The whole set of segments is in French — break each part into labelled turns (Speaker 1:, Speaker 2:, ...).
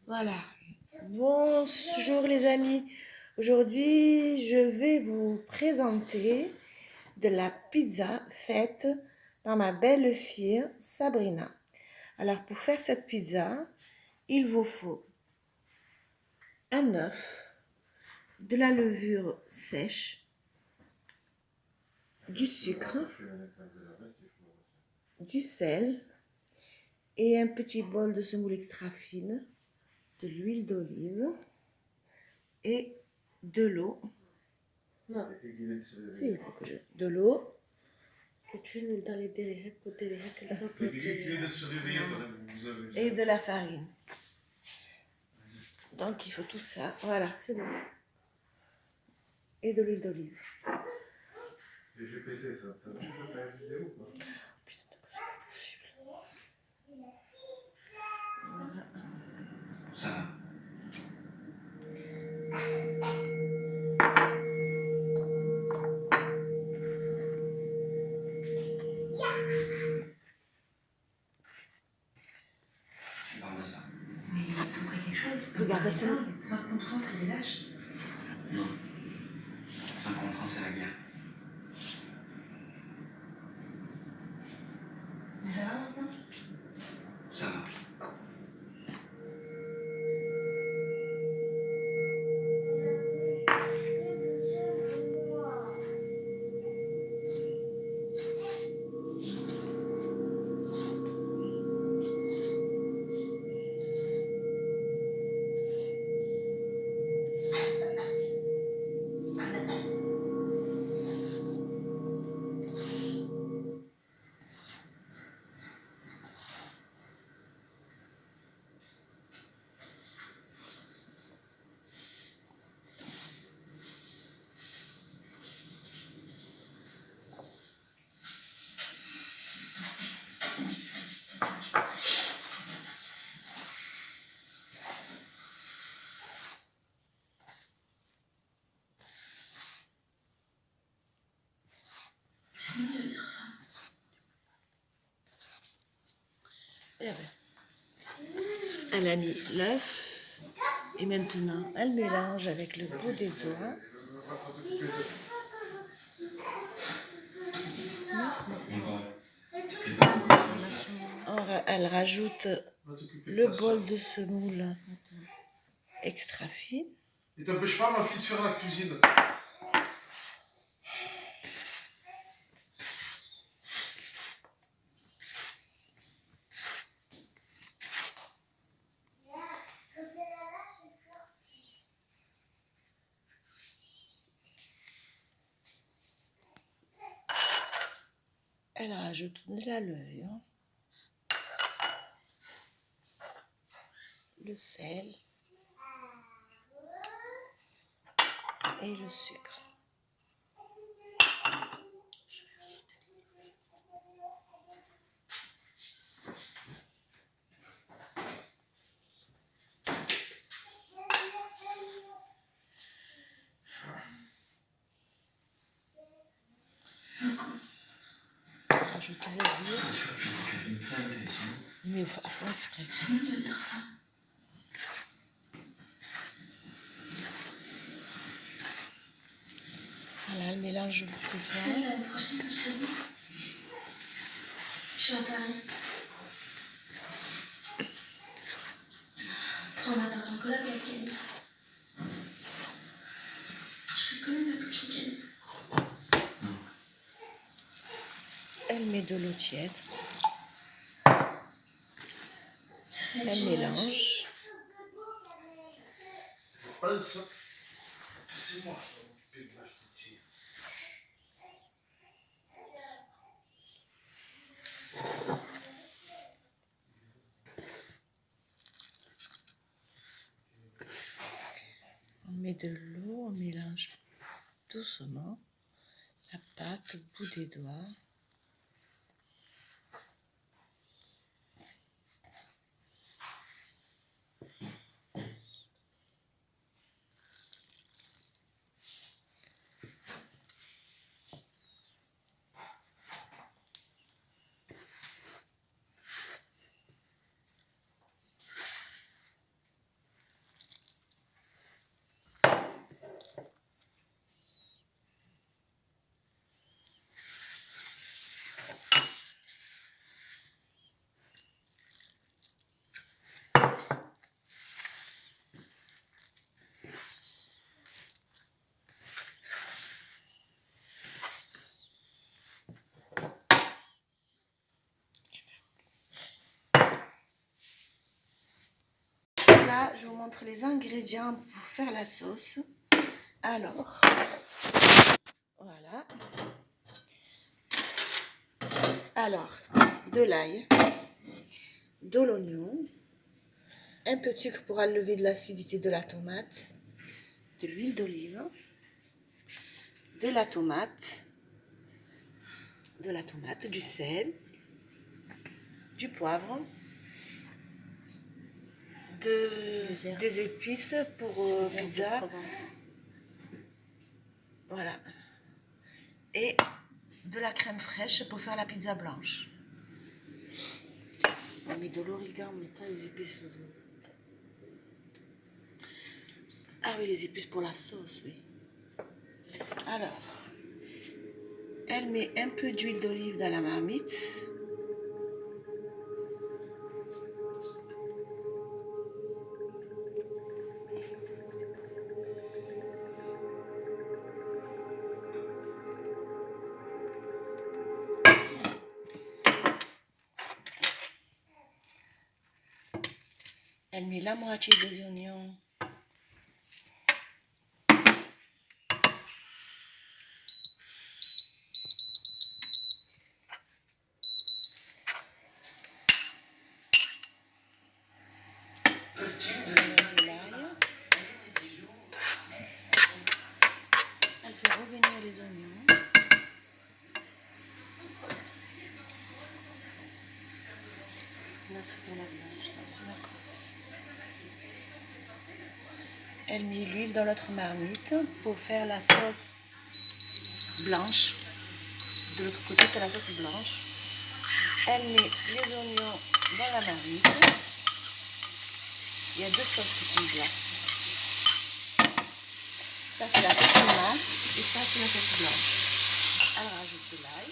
Speaker 1: Voilà. Bonjour les amis. Aujourd'hui, je vais vous présenter de la pizza faite par ma belle-fille Sabrina. Alors pour faire cette pizza, il vous faut un œuf, de la levure sèche, du sucre, du sel et un petit bol de semoule extra fine, de l'huile d'olive et de l'eau. Non. Si, il faut que de l'eau et de la farine. Donc il faut tout ça. Voilà, c'est bon. Et de l'huile d'olive.
Speaker 2: Et j'ai pété ça. T'as vu ta vidéo ou pas?
Speaker 1: Putain, c'est pas possible.
Speaker 2: Ça va. Tu parles de ça.
Speaker 3: Mais t'as compris quelque chose?
Speaker 1: Regarde,
Speaker 3: ça. 5 contre 1, c'est les lâches.
Speaker 2: Non. 5 contre 1, c'est la guerre.
Speaker 3: Mais ça va maintenant?
Speaker 2: Ça va.
Speaker 3: C'est nul de dire ça.
Speaker 1: Eh ben, elle a mis l'œuf et maintenant elle mélange avec le bout des doigts. Elle rajoute le bol de semoule extra fine.
Speaker 2: Et t'empêches pas ma fille de faire la cuisine.
Speaker 1: Elle rajoute de la levure, le sel et le sucre. Rajoute la levure. Mais à fond exprès.
Speaker 3: C'est nul de dire ça.
Speaker 1: Voilà, elle mélange tout
Speaker 3: C'est
Speaker 1: bien.
Speaker 3: l'année prochaine, je te dis. Je suis à Paris. Prends un appart en coloc avec Camille. Je connais ma copine Camille.
Speaker 1: Elle met de l'eau tiède.
Speaker 3: Ça fait
Speaker 1: Elle mélange.
Speaker 2: Je pense que c'est moi qui vais m'occuper de la petite fille.
Speaker 1: On met de l'eau, on mélange doucement la pâte au bout des doigts. je vous montre les ingrédients pour faire la sauce. Alors, voilà. Alors, de l'ail, de l'oignon, un peu de sucre pour enlever de l'acidité de la tomate, de l'huile d'olive, de la tomate, du sel, du poivre, des épices pour pizza. Voilà. Et de la crème fraîche pour faire la pizza blanche. On met de l'origan, mais pas les épices. Ah oui, les épices pour la sauce, oui. Alors, elle met un peu d'huile d'olive dans la marmite. Elle met la moitié des oignons. Elle fait revenir les oignons. Là, c'est pour la blanche. D'accord. Elle met l'huile dans l'autre marmite pour faire la sauce blanche. De l'autre côté, c'est la sauce blanche. Elle met les oignons dans la marmite. Il y a deux sauces qui sont là. Ça, c'est la sauce tomate et ça, c'est la sauce blanche. Elle rajoute de l'ail.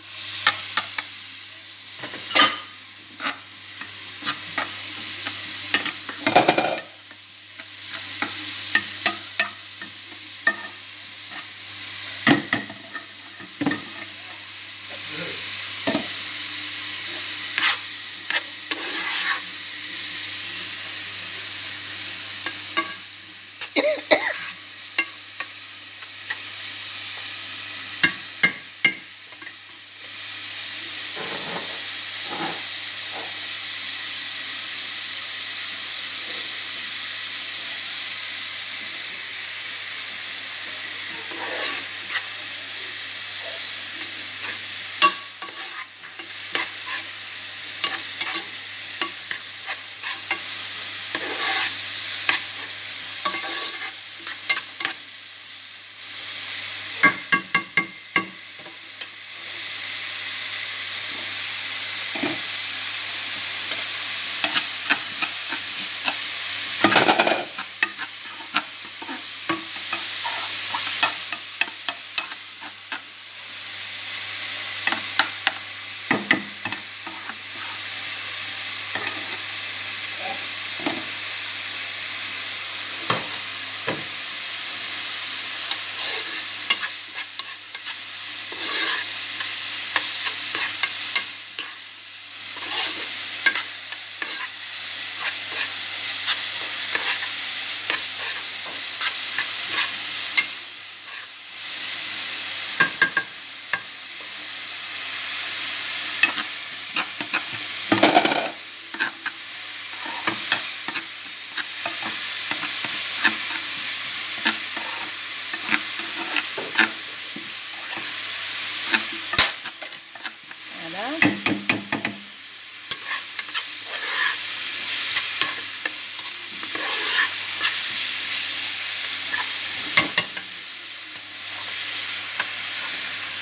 Speaker 1: Voilà.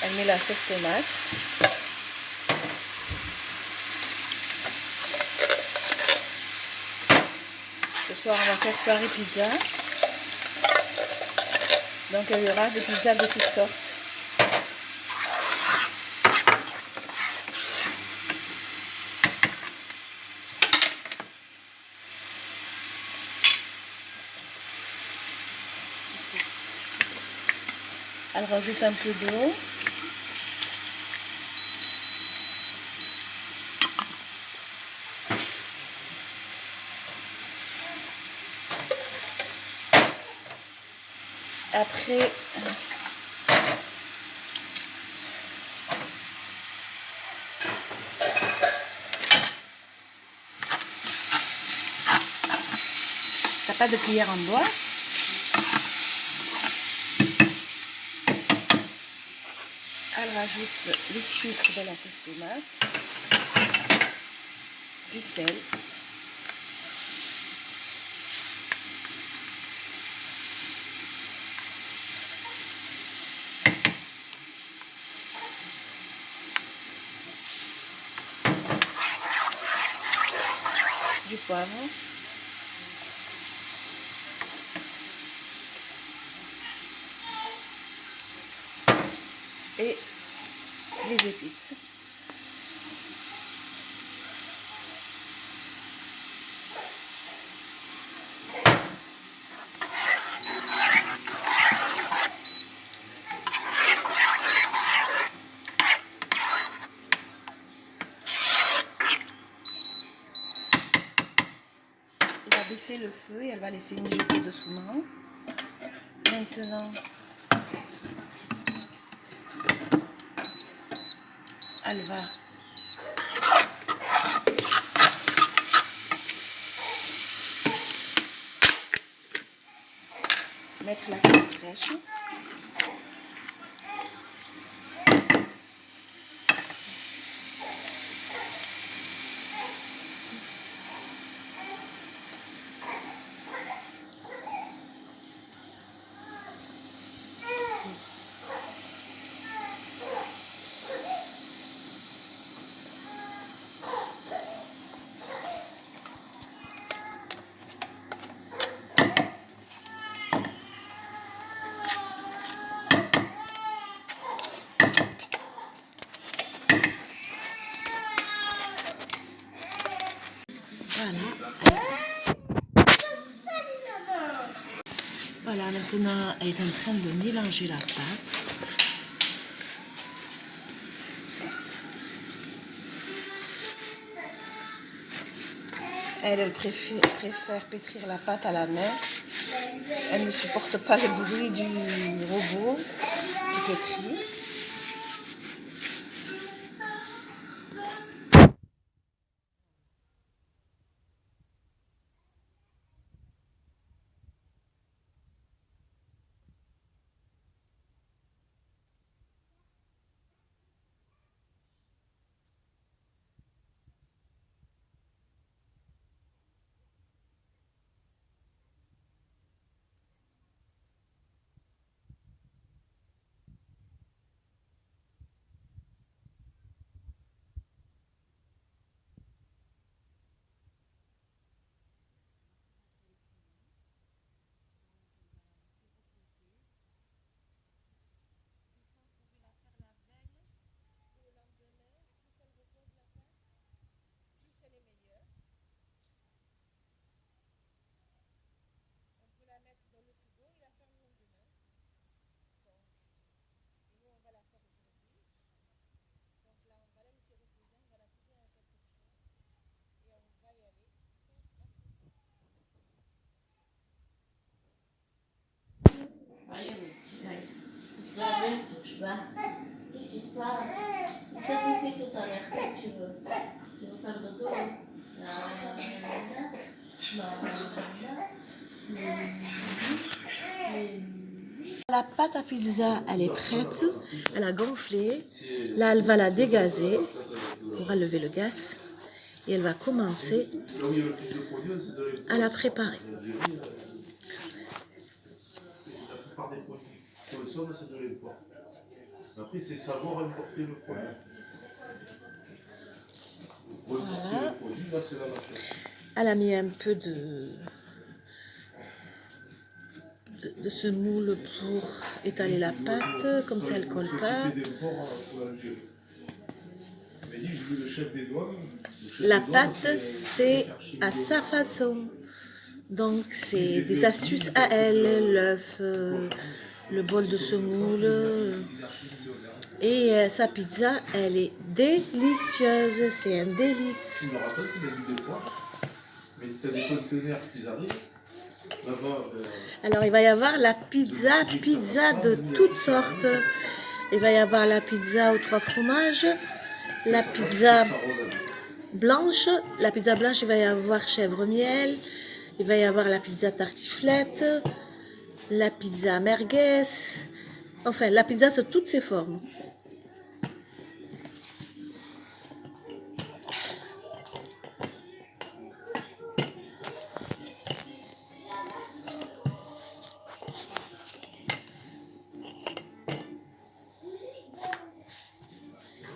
Speaker 1: Elle met la sauce tomate. Ce soir, on va faire soirée pizza. Donc, il y aura des pizzas de toutes sortes. Elle rajoute un peu d'eau. Après, t'as pas de cuillère en bois. Elle rajoute le sucre de la sauce tomate, du sel, du poivre, et les épices. Elle va baisser le feu et elle va laisser mijoter doucement. Maintenant, elle va mettre la crème fraîche. Voilà, maintenant elle est en train de mélanger la pâte. Elle préfère pétrir la pâte à la main. Elle ne supporte pas le bruit du robot qui pétrit.
Speaker 3: Qu'est-ce qui se passe? T'as goûté tout à l'heure, qu'est-ce que tu veux? Tu veux faire dodo?
Speaker 1: La pâte à pizza, elle est prête. Elle a gonflé. Là, elle va la dégazer. On va lever le gaz. Et elle va commencer à la préparer.
Speaker 2: Après, c'est savoir importer le produit.
Speaker 1: Voilà. Elle a mis un peu de semoule pour étaler la pâte, comme ça elle ne colle pas. La pâte, c'est à sa façon. Donc, c'est des astuces à elle, l'œuf, le bol de semoule. Et sa pizza, elle est délicieuse. C'est un délice.
Speaker 2: Tu me rappelles qu'il a dit des fois, mais tu as des conteneurs qui arrivent.
Speaker 1: Alors, il va y avoir la pizza de toutes sortes. Il va y avoir la pizza aux 3 fromages, la pizza blanche. La pizza blanche, il va y avoir chèvre miel. Il va y avoir la pizza tartiflette, la pizza merguez. Enfin, la pizza sous toutes ses formes.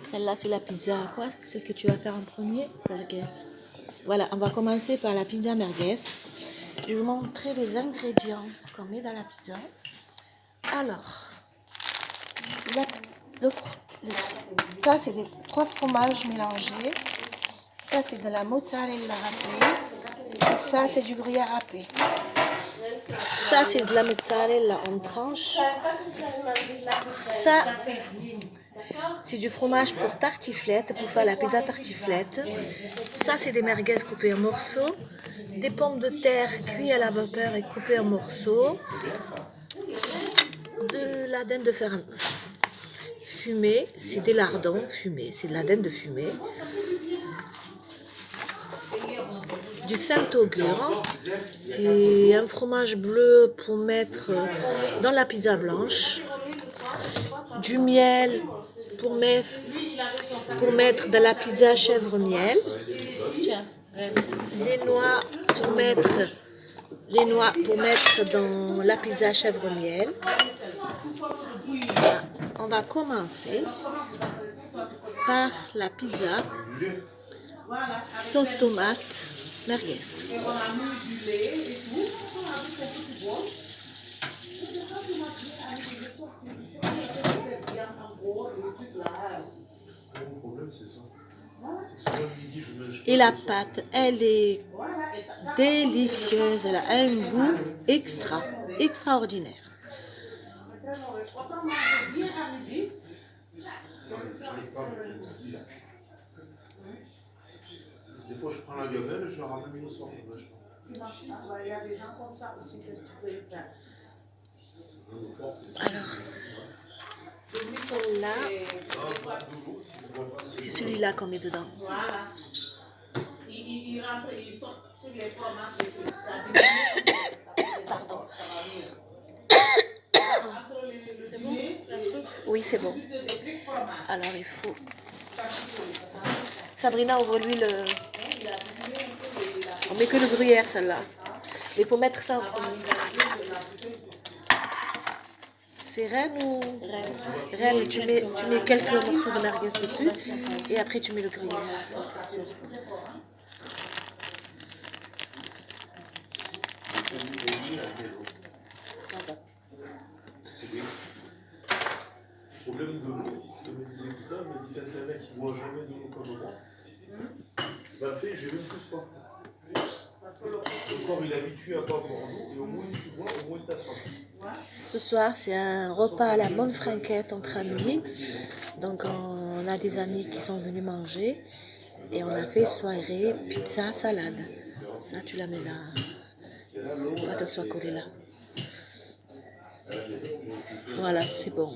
Speaker 1: Celle-là, c'est la pizza quoi? Celle que tu vas faire en premier?
Speaker 3: Merguez.
Speaker 1: Voilà, on va commencer par la pizza merguez. Je vais vous montrer les ingrédients qu'on met dans la pizza. Alors, ça, c'est des 3 fromages mélangés. Ça, c'est de la mozzarella râpée. Et ça, c'est du gruyère râpé. Ça, c'est de la mozzarella en tranches. Ça, c'est du fromage pour tartiflette, pour faire la pizza tartiflette. Ça, c'est des merguez coupées en morceaux. Des pommes de terre cuites à la vapeur et coupées en morceaux. De la dinde de fer fumée. C'est des lardons fumés. C'est de la dinde fumée. Du Saint-Augure. C'est un fromage bleu pour mettre dans la pizza blanche. Du miel pour mettre dans la pizza chèvre miel. Les noix pour mettre dans la pizza chèvre miel. Voilà. On va commencer par la pizza sauce tomate merguez. Et la pâte, elle est délicieuse, elle a un goût extraordinaire.
Speaker 2: Des fois, je prends la gamelle et je la ramène une soir.
Speaker 3: Il y a des gens comme ça aussi, qu'est-ce que tu peux faire?
Speaker 1: Alors, celle-là, c'est celui-là qu'on met dedans.
Speaker 3: Voilà. Il rentre, il sort sur les fromages.
Speaker 1: Pardon.
Speaker 3: Entre le dîner,
Speaker 1: Oui, c'est bon. Alors, il faut... Sabrina, ouvre-lui le... On met que le gruyère, celle-là. Mais il faut mettre ça en premier. C'est reine ou... Reine, tu mets quelques morceaux de merguez dessus. Et après, tu mets le gruyère.
Speaker 2: Le problème de l'eau, comme me disait tout à l'heure, me dit quand un mec qui ne boit jamais de l'eau comme moi, ben fait, j'ai même plus soif. Le corps il est habitué à pas boire d'eau et au moins tu bois, au moins tu as soif.
Speaker 1: Ce soir, c'est un repas à la bonne franquette entre amis. Donc, on a des amis qui sont venus manger. Et on a fait soirée pizza salade. Ça, tu la mets là. Faut pas qu'elle soit collée là. Voilà, c'est bon.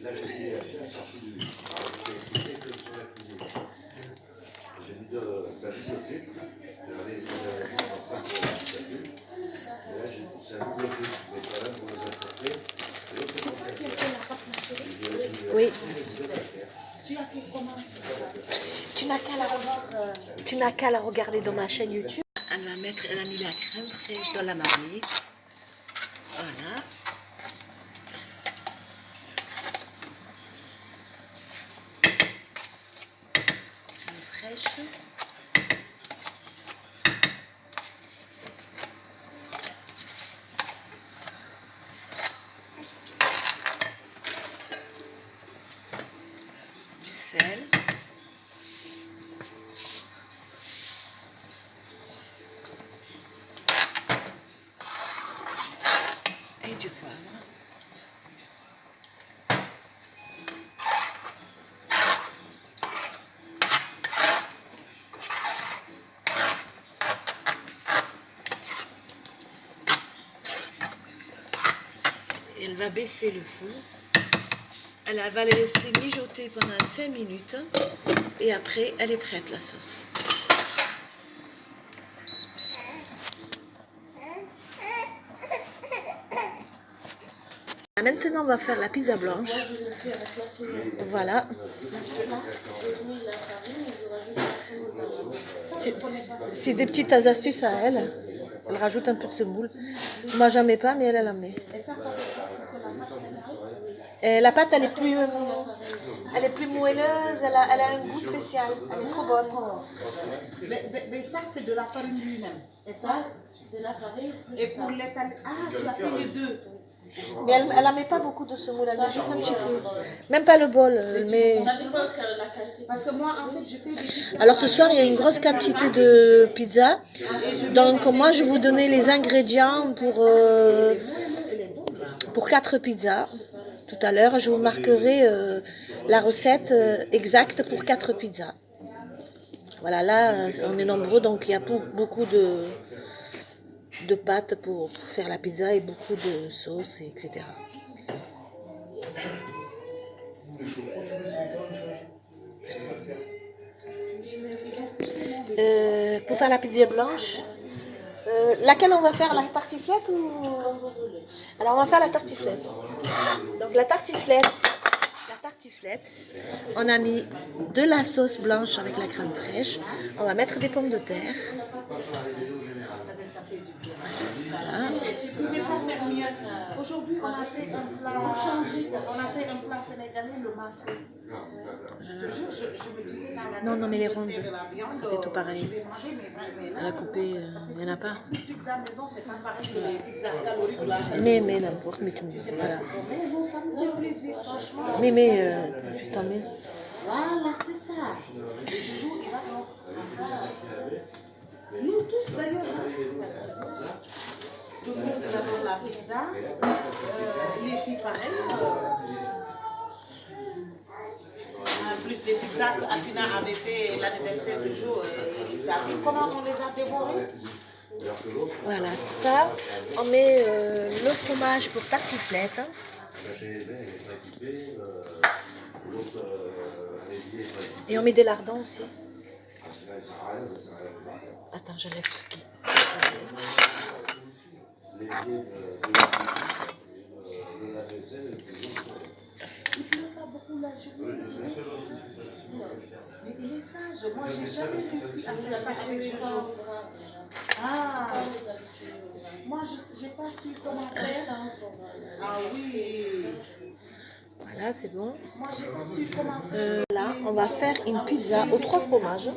Speaker 2: Là, j'ai dit, chercher du sur la cuisine. J'ai mis de la bibliothèque. J'avais dans 5 calculs. Et là, c'est un double truc. Mais quand même, vous les apportez. Et l'autre, c'est pour faire.
Speaker 1: Oui.
Speaker 3: tu as fait comment?
Speaker 1: Tu n'as qu'à la regarder dans ma chaîne YouTube. Elle a mis la crème fraîche dans la marmite. Voilà. Crème fraîche. Du sel. Et du poivre. Elle va baisser le feu. Elle va la laisser mijoter pendant 5 minutes. Et après, elle est prête, la sauce. Maintenant, on va faire la pizza blanche. Voilà. C'est des petites astuces à elle. Elle rajoute un peu de semoule. Moi, j'en mets pas, mais elle en met. Et la pâte, elle est plus moelleuse, elle a un goût spécial. Elle est trop bonne.
Speaker 4: Mais ça, c'est de la farine lui-même.
Speaker 3: Et ça, c'est la farine.
Speaker 4: Et pour l'étaler, tu as fait les deux.
Speaker 1: Mais elle n'en met pas beaucoup de semoule, elle met juste un petit peu. Même pas le bol. Mais...
Speaker 3: Ça dépend de la qualité.
Speaker 4: Parce que moi, en fait, je fais des pizzas.
Speaker 1: Alors ce soir, il y a une grosse quantité de pizza. Donc moi, je vais vous donner les ingrédients pour 4 pizzas. Tout à l'heure, je vous marquerai la recette exacte pour 4 pizzas. Voilà, là, on est nombreux, donc il y a beaucoup de pâtes pour faire la pizza et beaucoup de sauce, etc. Pour faire la pizza blanche, laquelle on va faire, la tartiflette ou... Alors on va faire la tartiflette. Donc la tartiflette, on a mis de la sauce blanche avec la crème fraîche. On va mettre des pommes de terre. Voilà.
Speaker 4: Tu ne pouvais pas faire mieux. Aujourd'hui, on a fait un plat sénégalais, le mafé. Je te jure, je me disais dans la tête,
Speaker 1: Non, mais les rondes,
Speaker 4: viande,
Speaker 1: ça fait tout pareil.
Speaker 4: je vais manger, mais là,
Speaker 1: Elle a coupé, il n'y en a pas.
Speaker 4: pizza maison, c'est pas pareil que les pizzas caloriques là.
Speaker 1: Mais n'importe, mais tu me dis. Voilà.
Speaker 4: Mais non, ça me fait plaisir, franchement.
Speaker 1: Mais juste en mets.
Speaker 4: Voilà, c'est ça. Le joujou, il va donc. Nous tous d'ailleurs, tout le monde adore la pizza. Les filles pareil. En plus des pizzas que Asina avait fait l'anniversaire du jour, t'as vu comment on les a dévorées?
Speaker 1: Voilà, ça, on met le fromage pour tartiflette. Et on met des lardons aussi. Attends, j'enlève tout ce qui...
Speaker 4: Il ne pleut pas beaucoup la journée. Mais il est sage. Moi, j'ai jamais réussi à faire ça avec Jojo. Ah, moi, je n'ai pas su comment faire. Ah oui.
Speaker 1: Voilà, c'est bon.
Speaker 4: Moi, j'ai pas su comment faire.
Speaker 1: Là, on va faire une pizza aux 3 fromages.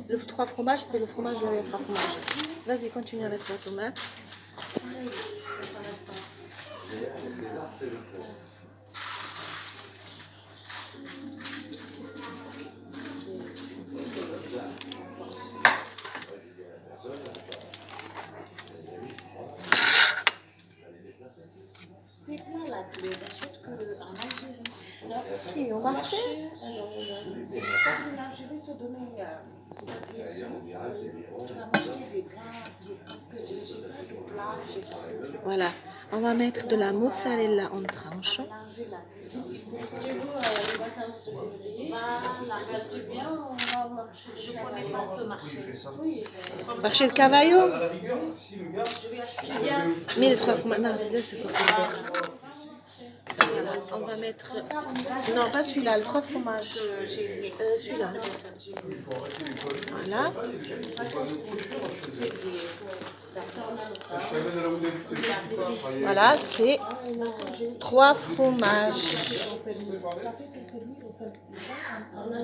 Speaker 1: Le 3 fromages, c'est le fromage de la 3 fromages. Vas-y, continue avec la tomate.
Speaker 4: Tes plats là, tu les achètes qu'en Algérie.
Speaker 1: Qui, au marché?
Speaker 4: Sabrina, je vais te donner des sous. Tu vas m'acheter des gras parce que j'ai pas de plat, j'ai pas de...
Speaker 1: Voilà, on va mettre de la mozzarella en tranches.
Speaker 4: Manger la cuisine.
Speaker 3: Chez vous, les vacances de février, regardez bien, on va marcher.
Speaker 4: Je ne connais pas ce marché.
Speaker 3: Oui,
Speaker 1: Marché de Cavallo.
Speaker 4: Je vais acheter bien.
Speaker 1: Mais les 3 fromages, non, là c'est pas comme ça. Voilà, on va mettre... Non, pas celui-là, le 3 fromages. Celui-là. Voilà. Voilà, c'est 3 fromages.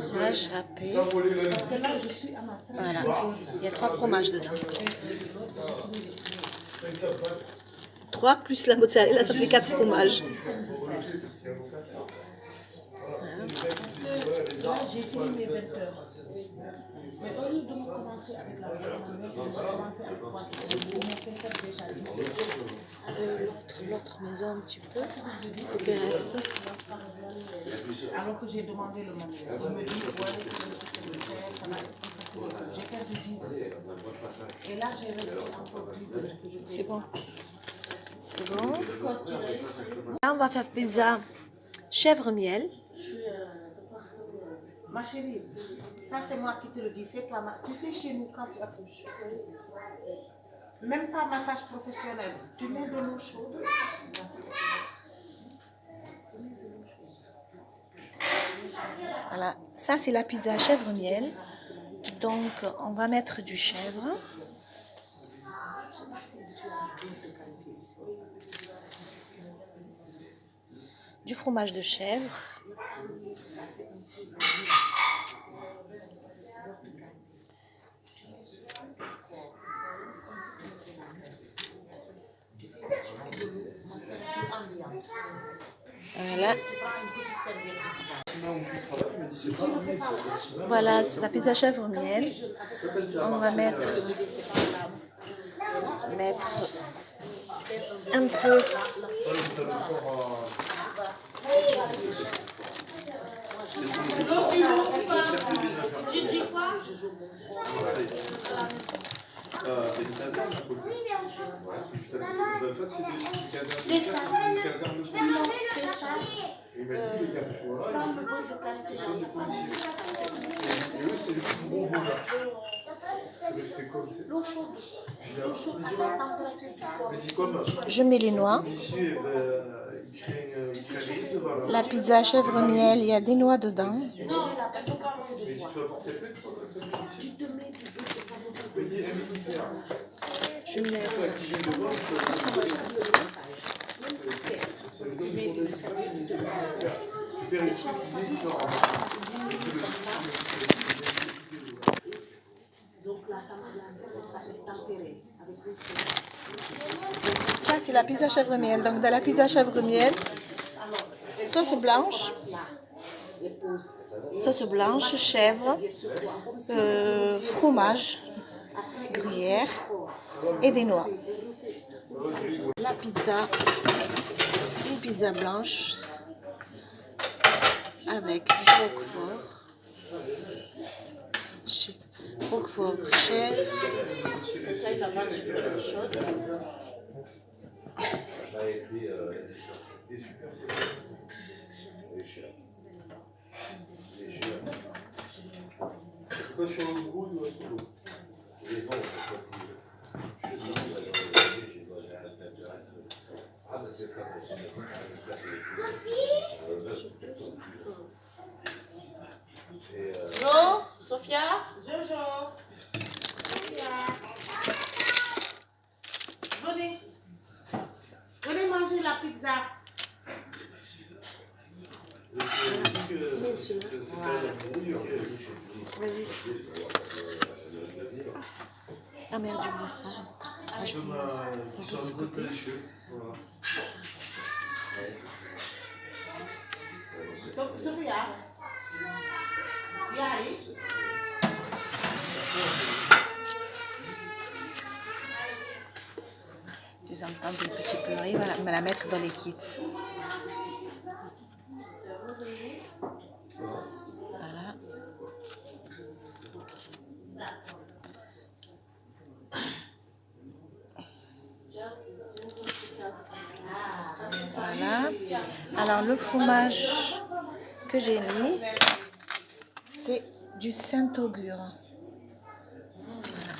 Speaker 1: Fromage râpé. Voilà, il y a 3 fromages dedans. 3 plus la mozzarella, ça fait 4 fromages.
Speaker 4: Là, j'ai fini mes 20 heures. Mais au lieu de me commencer avec la boîte manuelle, on va commencer avec la boîte manuelle. On fait faire déjà
Speaker 1: L'autre maison un petit peu. Faut qu'il reste.
Speaker 4: Alors que j'ai demandé le manuel. Il me dit, ouais, c'est le système de faire, ça va être plus facile. J'ai perdu 10 heures. Et là, j'ai réglé encore 10 heures.
Speaker 1: C'est bon. C'est bon. Là, on va faire pizza chèvre-miel.
Speaker 4: Ma chérie, ça c'est moi qui te le dis. Fais-toi tu sais, chez nous, quand tu accouches, même pas massage professionnel, tu mets de l'eau chaude.
Speaker 1: Voilà, ça c'est la pizza chèvre-miel. Donc, on va mettre du chèvre. Du fromage de chèvre. Voilà. Voilà, c'est la pizza chèvre miel. On va mettre un peu
Speaker 3: Fais ça. Sinon, fais ça. Prends le bon de qualité. L'eau chaude. L'eau chaude à ta température.
Speaker 1: je mets les noix. La pizza chèvre miel, il y a des noix dedans. Je mets ça c'est la pizza chèvre miel. Donc dans la pizza chèvre miel, sauce blanche, chèvre, fromage, gruyère et des noix. La pizza, une pizza blanche avec du roquefort, chèvre.
Speaker 2: C'est quoi sur le gros ou sur l'eau?
Speaker 3: Jo, Sophia.
Speaker 4: Jojo. Venez. Venez manger la pizza.
Speaker 1: Vas-y. Ah merde, j'oublie ça. Ah, je vais sur ce côté.
Speaker 4: Sophia. Yai.
Speaker 1: Si entendent le petit pleurer, on va la mettre dans les kits. Voilà. Voilà. Alors le fromage que j'ai mis, c'est du Saint-Augure. Voilà.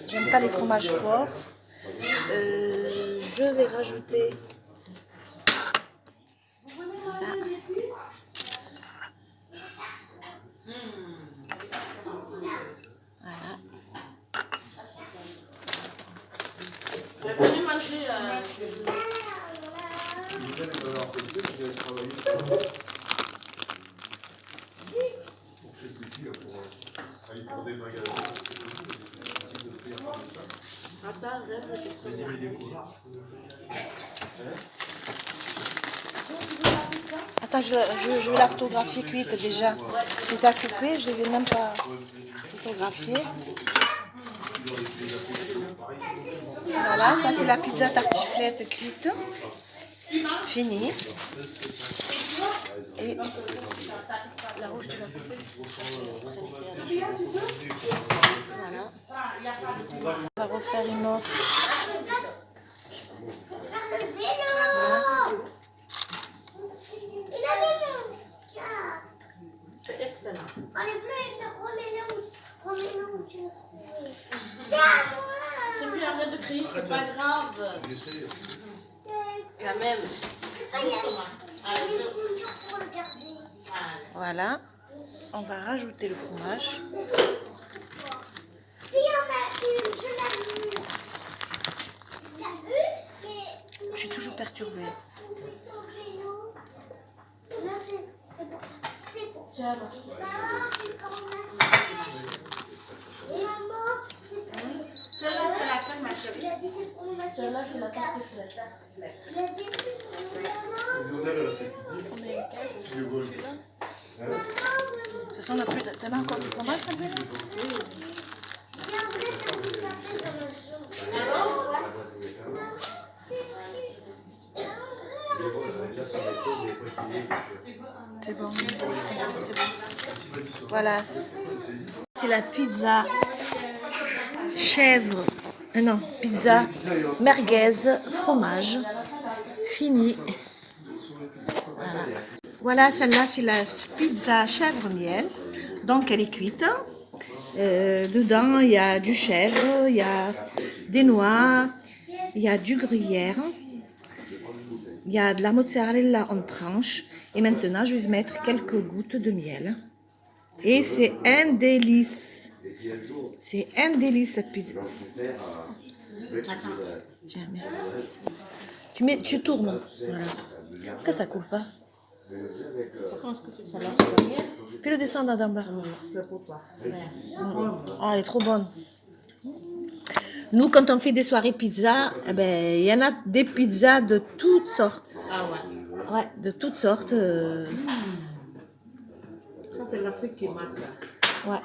Speaker 1: J'aime pas les fromages forts. Je vais rajouter ça. Voilà.
Speaker 3: Venez manger. Attends, rêve, je sais.
Speaker 1: Attends, je vais la photographier cuite déjà. Je les ai coupées, je les ai même pas photographiées. Voilà, ça c'est la pizza tartiflette cuite. Fini. Et la rouge, tu l'as coupée. Voilà. On va refaire une autre.
Speaker 3: C'est excellent. C'est mieux, arrête de crier, c'est pas grave. Quand même.
Speaker 1: Voilà. On va rajouter le fromage. Je suis toujours perturbée.
Speaker 4: Celle-là, c'est laquelle, ma chérie?
Speaker 3: Celle-là, c'est la tartiflette.
Speaker 1: De toute façon, on n'a plus. T'en as encore du fromage, ça là? C'est bon, c'est bon. Voilà. C'est la pizza chèvre. Non, pizza merguez, fromage. Fini. Voilà, celle-là, c'est la pizza chèvre-miel. Donc, elle est cuite. Dedans, il y a du chèvre, il y a des noix, il y a du gruyère, il y a de la mozzarella en tranches. Et maintenant, je vais mettre quelques gouttes de miel. Et c'est un délice. C'est un délice, cette pizza. Tiens, mets. Tu tournes. Voilà. Que ça coule pas. Fais-le descendre d'en bas. Ah, elle est trop bonne. Nous, quand on fait des soirées pizza, eh ben, il y en a des pizzas de toutes sortes.
Speaker 3: Ah ouais.
Speaker 1: Ouais, de toutes sortes.
Speaker 4: Ça, c'est l'Afrique qui marche.
Speaker 1: Ouais.